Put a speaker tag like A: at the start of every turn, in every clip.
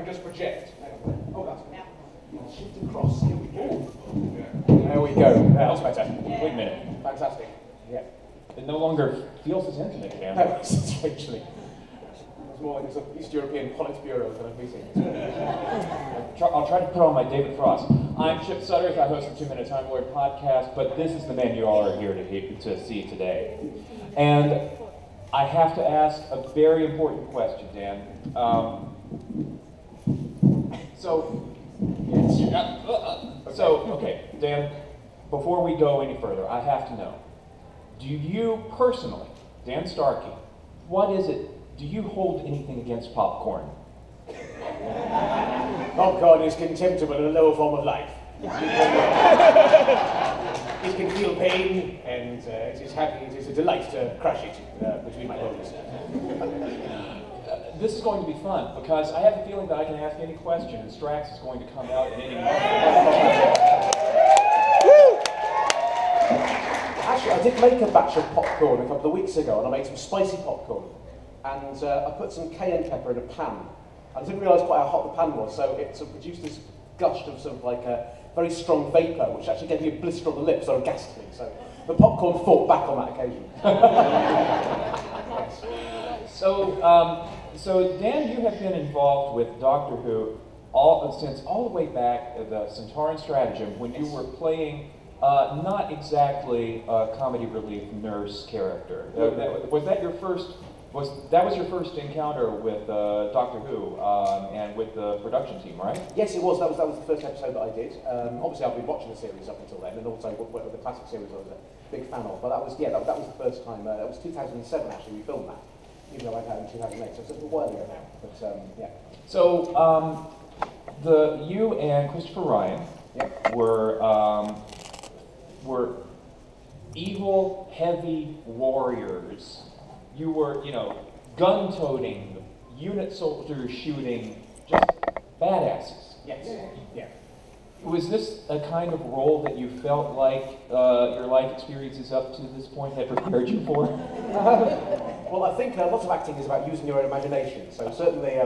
A: can just project. Oh, that's good. Shift across. Here we go. There we go. That's better.
B: Wait a minute.
A: Fantastic. Yeah.
B: It no longer feels as intimate again.
A: No, strangely. It's more like it's an East European Politburo kind of meeting.
B: I'll try to put on my David Frost. I'm Chip Sutterth. I host the 2 Minute Time Lord podcast, but this is the man you all are here to see today. And I have to ask a very important question, Dan. Okay, Dan, before we go any further, I have to know, do you personally, Dan Starkey, what is it, do you hold anything against popcorn?
A: Popcorn is contemptible in a lower form of life. It can feel pain, and it is a delight to crush it between my bones.
B: This is going to be fun, because I have a feeling that I can ask any question, and Strax is going to come out in any moment.
A: Actually, I did make a batch of popcorn a couple of weeks ago, and I made some spicy popcorn. And I put some cayenne pepper in a pan. I didn't realise quite how hot the pan was, so it sort of produced this gush of sort of like a very strong vapour, which actually gave me a blister on the lips, sort of ghastly. So the popcorn fought back on that occasion.
B: So Dan, you have been involved with Doctor Who since all the way back at the Centauran Stratagem, when you were playing not exactly a comedy relief nurse character. Was that your first? That was your first encounter with Doctor Who and with the production team, right?
A: Yes, it was. That was the first episode that I did. Obviously, I've been watching the series up until then, and also the classic series I was a big fan of. But that was that was the first time. That was 2007 actually. We filmed that, even though I had it in 2008. So it's a while ago now. But yeah.
B: So you and Christopher Ryan were evil, heavy warriors. You were, gun-toting, unit soldiers shooting, just badasses.
A: Yes. Yeah.
B: Was this a kind of role that you felt like your life experiences up to this point had prepared you for?
A: Well, I think lots of acting is about using your own imagination. So certainly,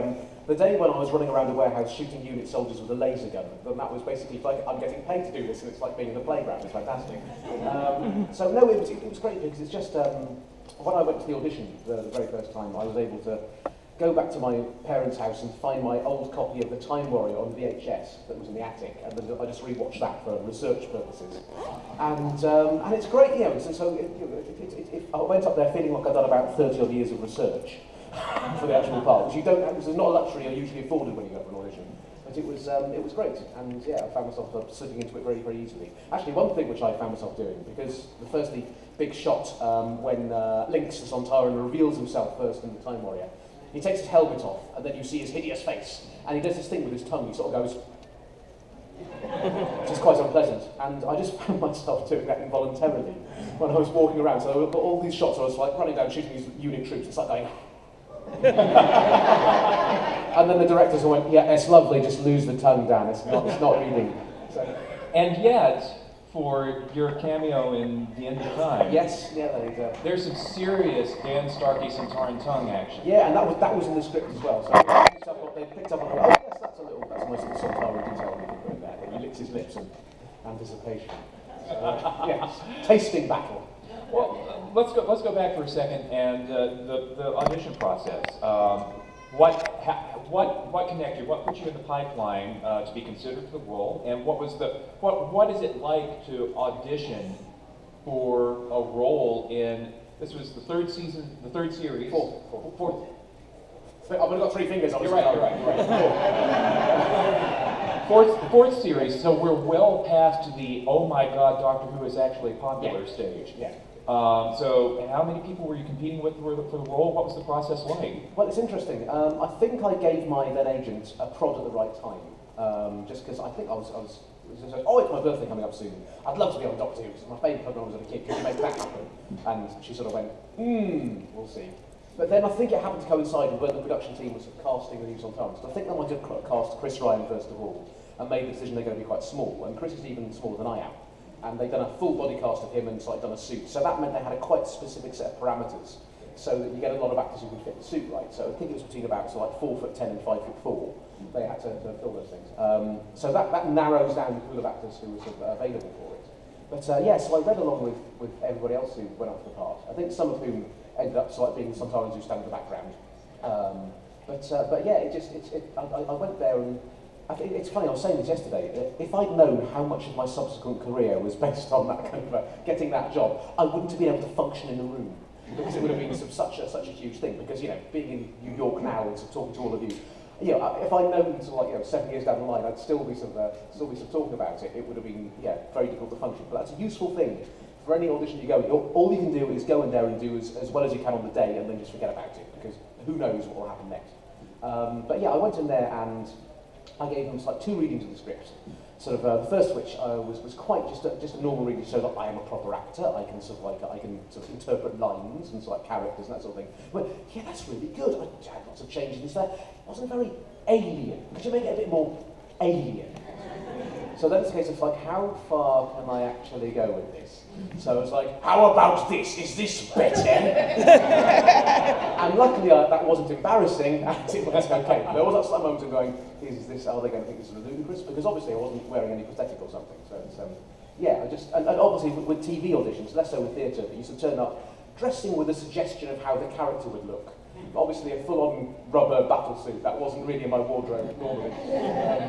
A: the day when I was running around a warehouse shooting unit soldiers with a laser gun, then that was basically like I'm getting paid to do this, and it's like being in the playground. It's fantastic. So no, it was great because it's just. When I went to the audition the very first time, I was able to go back to my parents' house and find my old copy of The Time Warrior on VHS that was in the attic, and then I just rewatched that for research purposes. And it's great, so I went up there feeling like I'd done about 30 odd years of research for the actual part, which this is not a luxury you're usually afforded when you go for an audition. But it was great, and yeah, I found myself slipping into it very, very easily. Actually, one thing which I found myself doing, because the big shot when Lynx, the Sontaran, reveals himself first in The Time Warrior, he takes his helmet off, and then you see his hideous face, and he does this thing with his tongue, he sort of goes, which is quite unpleasant, and I just found myself doing that involuntarily when I was walking around. So I've got all these shots where I was like running down shooting these unit troops, it's like going, and then the directors went, yeah, it's lovely, just lose the tongue, Dan, it's not reading. So.
B: And yet, for your cameo in The End of Time, there's some serious Dan Starkey Centauran tongue action.
A: Yeah, and that was in the script as well. So they picked up on, oh yes, that's a nice little Centauran detail we can put in there. He licks his lips in anticipation. So, tasting battle.
B: Well, let's go back for a second and the audition process. What connected you? What put you in the pipeline to be considered for the role? And what is it like to audition for a role in? This was the third season, the third series. Fourth.
A: I've only got three fingers.
B: You're right. Fourth series. So we're well past the oh my God, Doctor Who is actually popular stage.
A: Yeah.
B: So how many people were you competing with for the role? What was the process like?
A: Well, it's interesting. I think I gave my then agent a prod at the right time, just because I think I was it's my birthday coming up soon. I'd love to be on Doctor Who. It's my favourite program when I was a kid. Could you make that happen? And she sort of went, we'll see. But then I think it happened to coincide with when the production team was casting the news on time. So I think they might have cast Chris Ryan first of all, and made the decision they're going to be quite small. And Chris is even smaller than I am. And they'd done a full body cast of him and done a suit. So that meant they had a quite specific set of parameters, so that you get a lot of actors who can fit the suit right. So I think it was between about 4'10" and 5'4". they had to fill those things. So that narrows down the pool of actors who were sort of available for it. But yeah, so I read along with everybody else who went up to the part. I think some of whom ended up sort of being Santarans who stand in the background. But yeah, I went there and I think it's funny, I was saying this yesterday, if I'd known how much of my subsequent career was based on that kind of getting that job, I wouldn't have been able to function in the room. Because it would have been such a huge thing. Because, you know, being in New York now and sort of talking to all of you, you know, if I'd known sort of like, 7 years down the line, I'd still be sort of talking about it. It would have been, very difficult to function. But that's a useful thing. For any audition you go in, all you can do is go in there and do as well as you can on the day and then just forget about it. Because who knows what will happen next. But yeah, I went in there and I gave them like 2 readings of the script. Sort of the first of which was quite just a normal reading to show that I am a proper actor. I can sort of interpret lines and sort of like characters and that sort of thing. But yeah, that's really good. I had lots of changes there. It wasn't very alien. Could you make it a bit more alien? So then it's a case of like, how far can I actually go with this? So I was like, how about this? Is this better? And luckily that wasn't embarrassing and it went okay. There was that slight moment of going, are they going to think this is ludicrous? Because obviously I wasn't wearing any prosthetic or something. So it's, yeah, and obviously with TV auditions, less so with theatre, but you used to turn up dressing with a suggestion of how the character would look. Obviously a full-on rubber battle suit, that wasn't really in my wardrobe normally.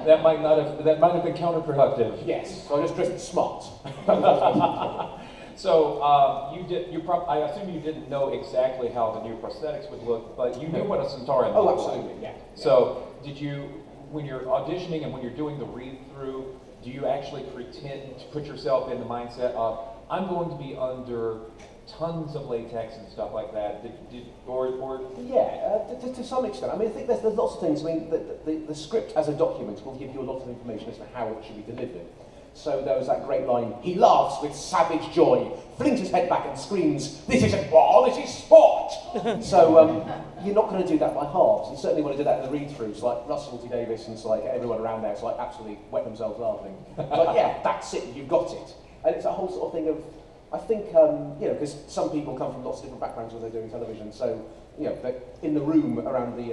B: That might have been counterproductive.
A: Yes, so I just dressed smart.
B: So I assume you didn't know exactly how the new prosthetics would look, but you knew what a Santaran looked like.
A: Oh, absolutely, yeah.
B: So did you, when you're auditioning and when you're doing the read-through, do you actually pretend to put yourself in the mindset of, I'm going to be under tons of latex and stuff like that,
A: Yeah, to some extent. I mean, I think there's lots of things. I mean, the script as a document will give you a lot of information as to how it should be delivered. So there was that great line, he laughs with savage joy, flings his head back and screams, this isn't war, this is sport! So you're not going to do that by halves. You certainly want to do that in the read-through. So like Russell T Davis and so like everyone around there, so like absolutely wet themselves laughing. But yeah, that's it, you've got it. And it's a whole sort of thing of, I think, you know, because some people come from lots of different backgrounds when they're doing television, so, you know, in the room around the,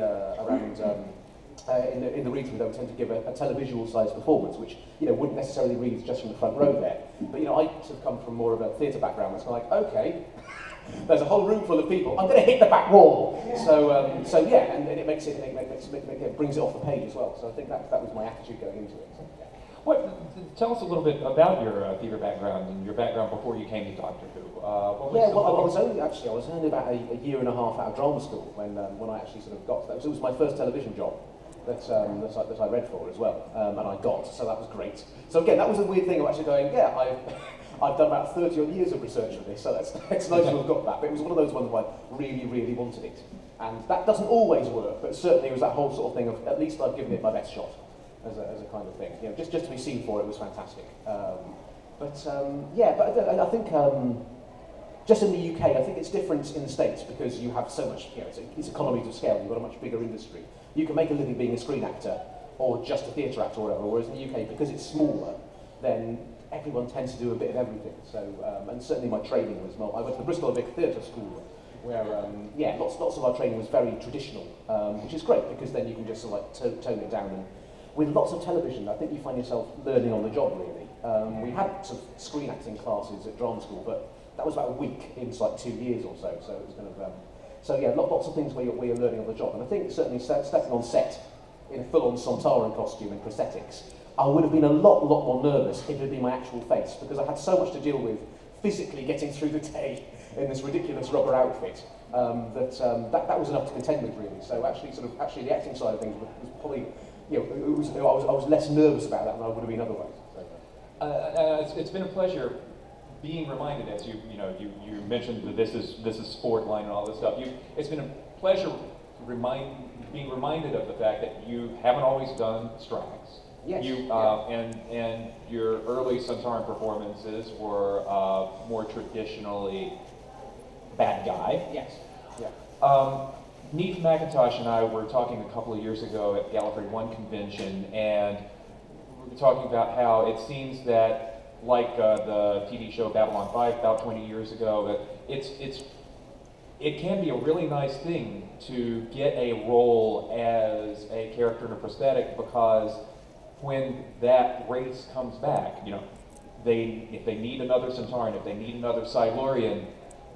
A: in the read-through, they would tend to give a televisual-sized performance, which, you know, wouldn't necessarily read just from the front row there. But, you know, I sort of come from more of a theatre background, it's kind of like, okay, there's a whole room full of people, I'm going to hit the back wall. So yeah, and it makes it brings it off the page as well. So I think that was my attitude going into it. So, yeah.
B: Tell us a little bit about your theatre background and your background before you came to Doctor Who.
A: I was only about a year and a half out of drama school when I actually sort of got to that. So it was my first television job that I read for as well, and I got, so that was great. So again, that was a weird thing of actually going, yeah, I've done about 30 odd years of research for this, so it's nice to have got that. But it was one of those ones where I really, really wanted it. And that doesn't always work, but certainly it was that whole sort of thing of, at least I've given it my best shot. As a kind of thing, you know, just to be seen for it was fantastic. Yeah, but I think just in the UK, I think it's different in the States because you have so much, you know, it's economies of scale. You've got a much bigger industry. You can make a living being a screen actor or just a theatre actor or whatever. Whereas in the UK, because it's smaller, then everyone tends to do a bit of everything. So, and certainly my training was more. I went to the Bristol Vic Theatre School, where yeah, lots of our training was very traditional, which is great because then you can just sort of like tone it down. And with lots of television, I think you find yourself learning on the job, really. We had sort of screen acting classes at drama school, but that was about a week into like 2 years or so. So it was kind of, so yeah, lots of things where you're learning on the job. And I think certainly stepping on set in a full-on Sontaran costume and prosthetics, I would have been a lot more nervous if it had been my actual face, because I had so much to deal with physically getting through the day in this ridiculous rubber outfit. That was enough to contend with, really. So actually the acting side of things was probably, you know, I was less nervous about that than I would have been otherwise. So.
B: It's been a pleasure being reminded, as you mentioned that this is sport line and all this stuff. It's been a pleasure being reminded of the fact that you haven't always done Strax.
A: Yes.
B: And your early Santaran performances were more traditionally bad guy.
A: Yes. Yeah.
B: Neith McIntosh and I were talking a couple of years ago at Gallifrey One convention, and we were talking about how it seems that, like the TV show Babylon 5 about 20 years ago, that it's it can be a really nice thing to get a role as a character in a prosthetic, because when that race comes back, you know, if they need another Centauran, if they need another Silurian,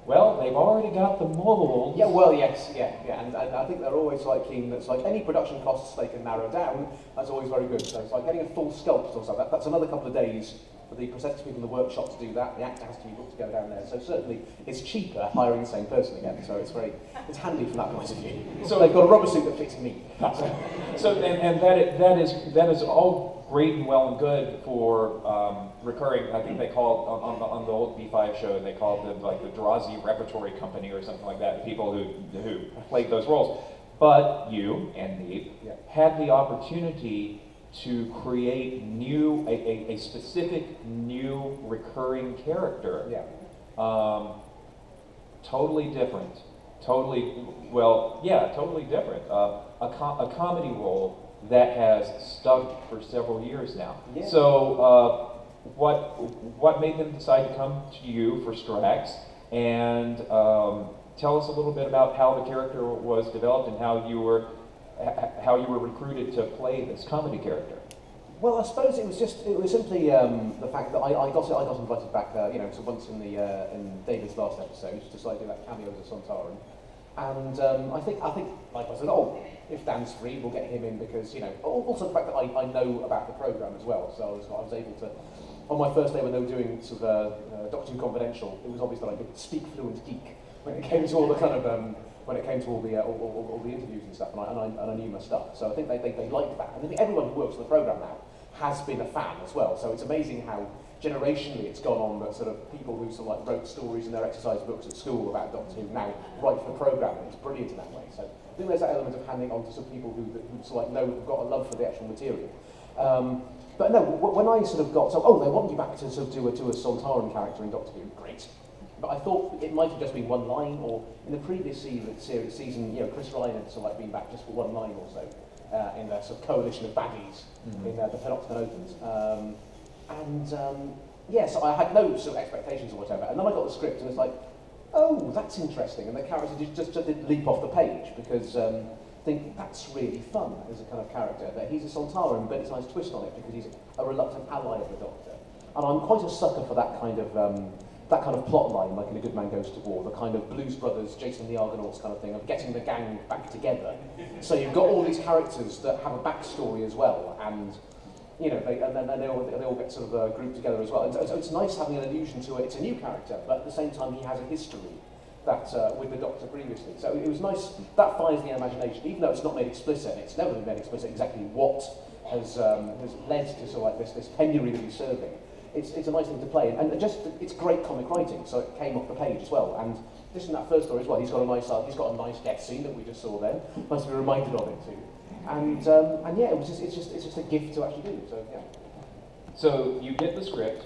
B: well, they've already got the molds.
A: Yeah, well, yes, yeah, and I think they're always like keen. That's like any production costs they can narrow down. That's always very good. So it's like getting a full sculpt or something. That's another couple of days for the prosthetics people in the workshop to do that. The actor has to be booked to go down there. So certainly it's cheaper hiring the same person again. So it's handy from that point of view. So they've got a rubber suit that fits me.
B: And that is all great and well and good for recurring. I think they called on the old B5 show, they called them like the Drazi Repertory Company or something like that. The people who played those roles. But you and me had the opportunity to create a specific new recurring character.
A: Yeah.
B: Totally different. Totally different. A comedy role that has stuck for several years now.
A: Yeah.
B: So what made them decide to come to you for Strax, and tell us a little bit about how the character was developed and how you were recruited to play this comedy character.
A: Well, I suppose it was simply the fact that I got invited back, so once in David's last episode to sort of do that cameo as a Sontaran, and I think like I said, if Dan's free, we'll get him in because also the fact that I know about the program as well, so I was able to. On my first day when they were doing sort of Doctor Who Confidential, it was obvious that I could speak fluent geek when it came to all the kind of when it came to all the interviews and stuff, and I knew my stuff. So I think they liked that, and I think everyone who works on the program now has been a fan as well. So it's amazing how generationally it's gone on that sort of people who sort of like wrote stories in their exercise books at school about Doctor Who now write for the program, and it's brilliant in that way. So I think there's that element of handing on to some people who sort of like have got a love for the actual material. But no, when I sort of got they want you back to sort of do a Sontaran character in Doctor Who, great. But I thought it might have just been one line, or in the previous season, Chris Ryan had sort of like been back just for one line or so in the sort of coalition of baddies in the Penobscot Opens. So I had no sort of expectations or whatever, and then I got the script and it's like, oh, that's interesting, and the character just did leap off the page because I think that's really fun as a kind of character, that he's a Sontaran, but it's a nice twist on it because he's a reluctant ally of the Doctor. And I'm quite a sucker for that kind of plot line, like in A Good Man Goes to War, the kind of Blues Brothers, Jason and the Argonauts kind of thing, of getting the gang back together. So you've got all these characters that have a backstory as well, and they all get sort of grouped together as well. And so it's nice having an allusion to it. It's a new character, but at the same time he has a history that with the Doctor previously. So it was nice. That fires the imagination, even though it's not made explicit. It's never been made explicit exactly what has led to sort of like this penury that he's serving. It's a nice thing to play, and it's great comic writing. So it came off the page as well. And just in that first story as well, he's got a nice death scene that we just saw then. Nice to be reminded of it too. And yeah, it's just a gift to actually do. So yeah.
B: So you get the script,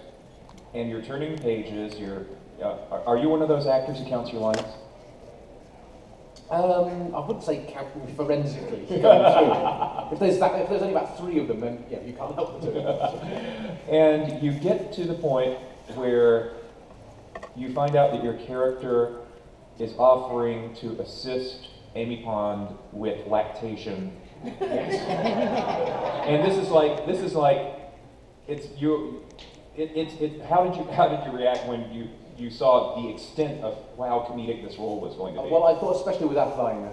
B: and you're turning pages. Are you one of those actors who counts your lines?
A: I wouldn't say counting forensically going through. If there's only about 3 of them, then yeah, you can't help but do it.
B: And you get to the point where you find out that your character is offering to assist Amy Pond with lactation. Yes. And this is like how did you react when you saw the extent of how comedic this role was going to be?
A: Well, I thought, especially with that line,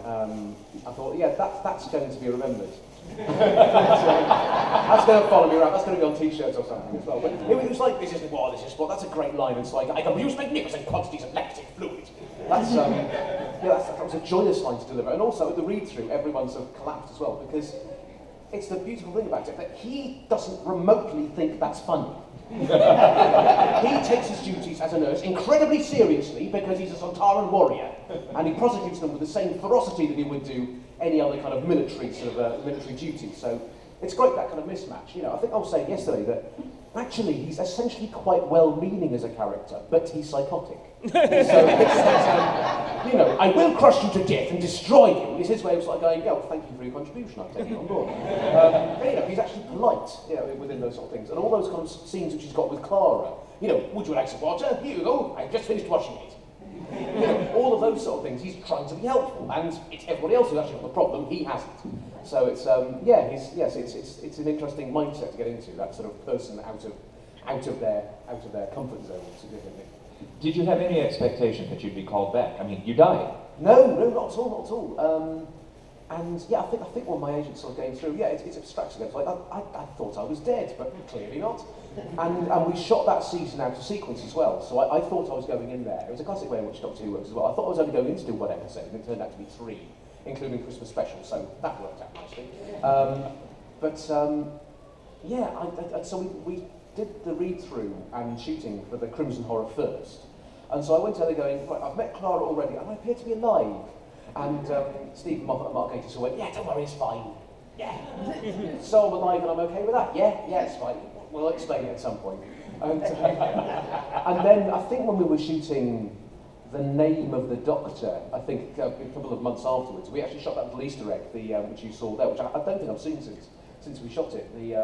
A: I thought, yeah, that's going to be remembered. That's going to follow me around. That's going to be on T-shirts or something as well. But it was like, this is what. That's a great line. It's like, I can produce magnificent quantities of lactic fluid. That was a joyous line to deliver. And also, at the read-through, everyone sort of collapsed as well, because it's the beautiful thing about it, that he doesn't remotely think that's funny. He takes his duties as a nurse incredibly seriously because he's a Sontaran warrior, and he prosecutes them with the same ferocity that he would do any other kind of military duty. So it's great, that kind of mismatch. I think I was saying yesterday that actually he's essentially quite well-meaning as a character, but he's psychotic. So I will crush you to death and destroy you. Is his way of like going, well, thank you for your contribution, I'll take it on board. He's actually polite, within those sort of things. And all those kind of scenes which he's got with Clara, would you like some water? Here you go, I've just finished washing it. All of those sort of things, he's trying to be helpful, and it's everybody else who's actually got the problem, he hasn't. So it's, it's an interesting mindset to get into, that sort of person out of their comfort zone, significantly.
B: Did you have any expectation that you'd be called back? I mean, you died.
A: No, not at all. And yeah, I think when my agent sort of going through, it's Strax again. It's like I thought I was dead, but clearly not. And we shot that season out of sequence as well. So I thought I was going in there. It was a classic way in which Doctor Who works as well. I thought I was only going in to do one episode, and it turned out to be 3, including Christmas special. So that worked out nicely. So we did the read through and shooting for the Crimson Horror first. And so I went there going, right, I've met Clara already, and I appear to be alive. And Stephen Moffat and Mark Gatiss went, yeah, don't worry, it's fine. Yeah. So I'm alive and I'm okay with that? Yeah, it's fine. We'll explain it at some point. And then I think when we were shooting The Name of the Doctor, I think a couple of months afterwards, we actually shot that little Easter egg, which you saw there, which I don't think I've seen since we shot it. The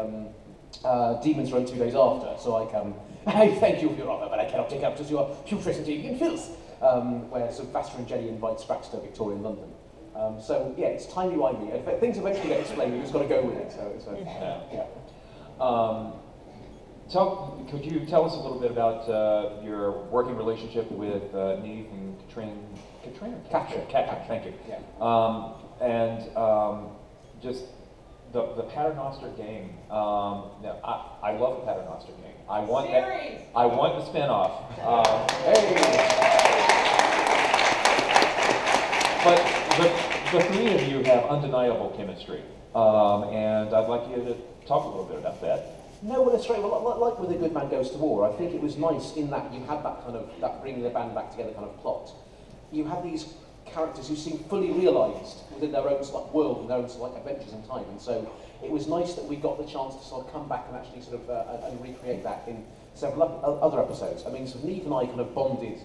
A: Demons Run 2 days after, so I come, I thank you for your honour, but I cannot take up to your putrescity in filth. Where Sylvester and Jenny invite Strax to Victorian London. So yeah, it's timey-wimey. If things eventually get explained, you've just got to go with it.
B: Could you tell us a little bit about your working relationship with Neve and Katrin, thank you.
A: Yeah.
B: Just the Paternoster game. I love the Paternoster game. I want the spin-off. But the three of you have undeniable chemistry, and I'd like you to talk a little bit about that.
A: No, well, that's right. Well, like with A Good Man Goes to War, I think it was nice in that you had that bringing the band back together kind of plot. You had these characters who seemed fully realised within their own world and their own adventures in time, and so it was nice that we got the chance to sort of come back and actually sort of and recreate that in several other episodes. I mean, so Neve and I kind of bonded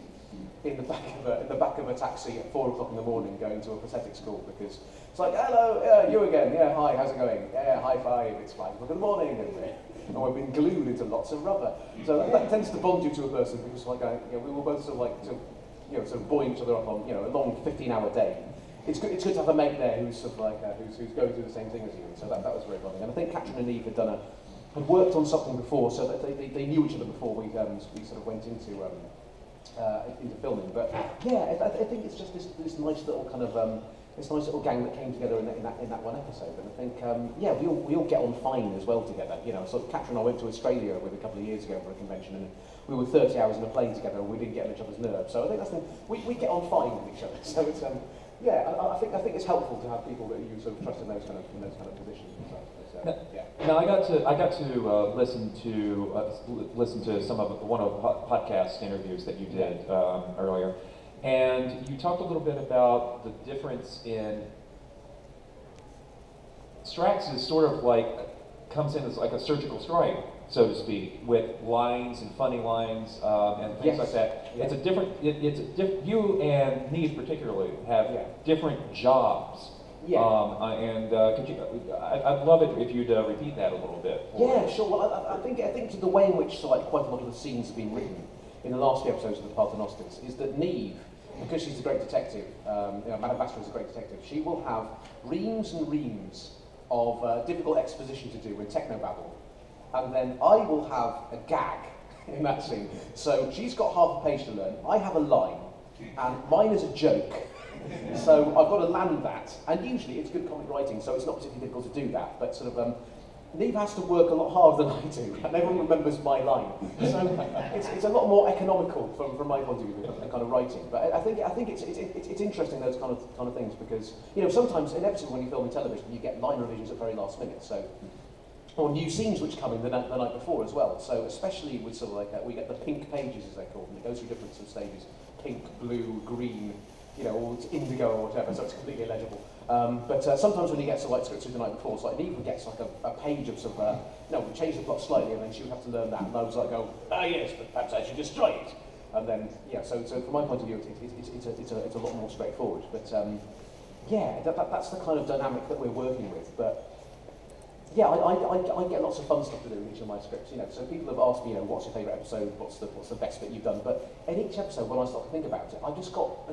A: in the back of a taxi at 4 o'clock in the morning going to a prosthetic school, because it's like, hello, you again, yeah, hi, how's it going? Yeah, high five, it's 5 o'clock in the morning, and we've been glued into lots of rubber. So that tends to bond you to a person because we were both sort of buoying each other up on a long 15-hour day. It's good to have a mate there who's sort of who's going through the same thing as you, and so that was very bonding. And I think Katrin and Neve had worked on something before, so that they knew each other before we sort of went into filming. But yeah, I think it's just this nice little kind of this nice little gang that came together in that one episode. And I think we all get on fine as well together. So Katrin and I went to Australia with a couple of years ago for a convention, and we were 30 hours in a plane together, and we didn't get on each other's nerves. So I think that's we get on fine with each other. So it's I think it's helpful to have people that you sort of trust in those kind of positions. So,
B: Now I got to listen to some of one of the podcast interviews that you did earlier, and you talked a little bit about the difference in Strax is sort of comes in as like a surgical strike, so to speak, with lines and funny lines and things like that.
A: Yeah.
B: You and Neve particularly have different jobs.
A: Yeah.
B: I'd love it if you'd repeat that a little bit.
A: Yeah, sure. Well, I think the way in which quite a lot of the scenes have been written in the last few episodes of the Paternosters is that Neve, because she's a great detective, Madame Bastra is a great detective, she will have reams and reams of difficult exposition to do in technobabble, and then I will have a gag in that scene. So she's got half a page to learn, I have a line, and mine is a joke. So I've got to land that, and usually it's good comic writing, so it's not particularly difficult to do that, but sort of Neve has to work a lot harder than I do, and everyone remembers my line. So it's a lot more economical from my point of view than kind of writing. But I think it's interesting, those kind of things, because sometimes inevitably when you film in television you get line revisions at very last minute. So or new scenes which come in the night before as well. So especially with sort of we get the pink pages as they're called, and it goes through different sort of stages: pink, blue, green, or it's indigo or whatever, so it's completely illegible. But sometimes when you get scripts through the night before, it's Neve would get a page of some, we change the plot slightly, and then she would have to learn that, and I was yes, but perhaps I should destroy it. And then, so from my point of view, it's a lot more straightforward. But that's the kind of dynamic that we're working with. But yeah, I get lots of fun stuff to do in each of my scripts. So people have asked me, what's your favourite episode? What's the best bit you've done? But in each episode, when I start to think about it, I've just got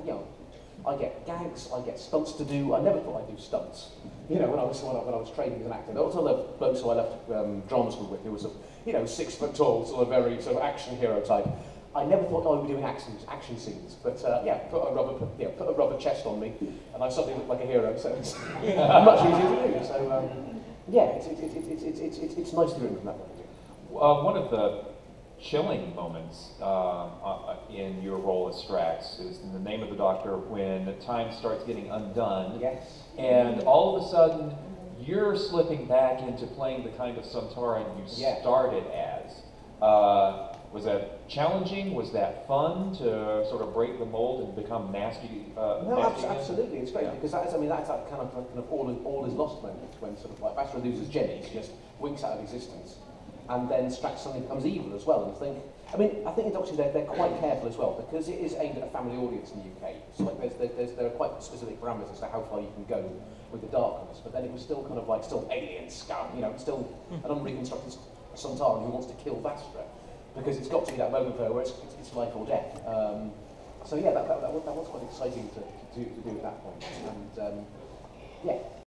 A: I get gags, I get stunts to do. I never thought I'd do stunts. You know, when I was training as an actor. There was other blokes who I left drama school with who was, 6 foot tall, sort of very sort of action hero type. I never thought I would be doing action scenes, but put a rubber chest on me, and I suddenly looked like a hero. So it's much easier to do. So it's nice to do it from that point of view.
B: One of the chilling moments in your role as Strax is in The Name of the Doctor, when time starts getting undone.
A: Yes.
B: And all of a sudden, you're slipping back into playing the kind of Sontaran you started as. Was that challenging? Was that fun to sort of break the mold and become nasty?
A: No, absolutely. It's great because that's that kind of all is lost moment when sort of like Bastard loses Jenny, she just winks out of existence, and then Strax suddenly becomes evil as well. And I think in Doctor Who they're quite careful as well because it is aimed at a family audience in the UK. So like there are quite specific parameters as to how far you can go with the darkness, but then it was still kind of like still alien scum, still an unreconstructed Sontaran who wants to kill Vastra. Because it's got to be that moment for her where it's life or death. So yeah, that was quite exciting to do at that point. And yeah.